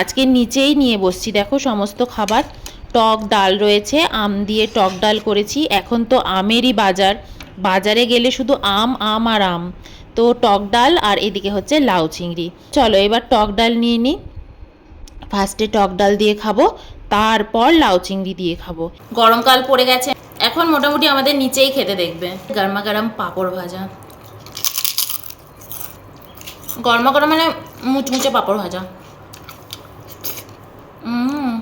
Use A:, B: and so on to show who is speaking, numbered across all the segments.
A: আজকে নিচেই নিয়ে বসছি, দেখো সমস্ত খাবার। টক ডাল রয়েছে, আম দিয়ে টক ডাল করেছি। এখন তো আমেরই বাজার, বাজারে গেলে শুধু আম আম আর আম। তো টক ডাল আর এদিকে হচ্ছে লাউ চিংড়ি। চলো এবার টক ডাল নিয়ে নিই। ফার্স্টে টক ডাল দিয়ে খাবো, তারপর লাউ চিংড়ি দিয়ে খাবো। গরমকাল পড়ে গেছে, এখন মোটামুটি আমাদের নিচেই খেতে দেখবে। গরমা গরম পাঁপড় ভাজা, গরমা গরম মানে মুচমুচে পাঁপড় ভাজা। হুম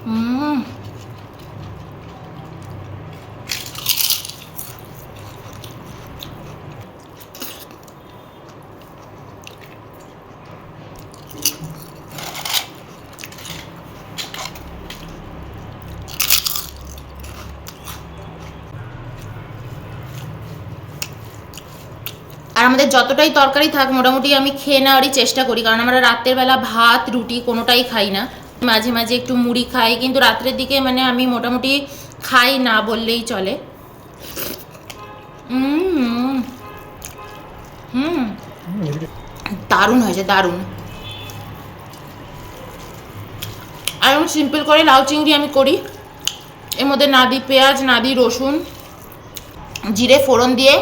A: হুম আর আমাদের যতটাই তরকারি থাক মোটামুটি আমি খেয়ে নেওয়ারই চেষ্টা করি, কারণ আমরা রাতের বেলা ভাত রুটি কোনোটাই খাই না। মাঝে মাঝে একটু মুড়ি খাই, কিন্তু রাত্রের দিকে মানে আমি মোটামুটি খাই না বললেই চলে। হুম হুম দারুণ হয়েছে, দারুণ। আর আমি সিম্পল করে লাউ চিংড়ি আমি করি, এর মধ্যে না দিই পেঁয়াজ, না দিই রসুন, জিরে ফোড়ন দিয়ে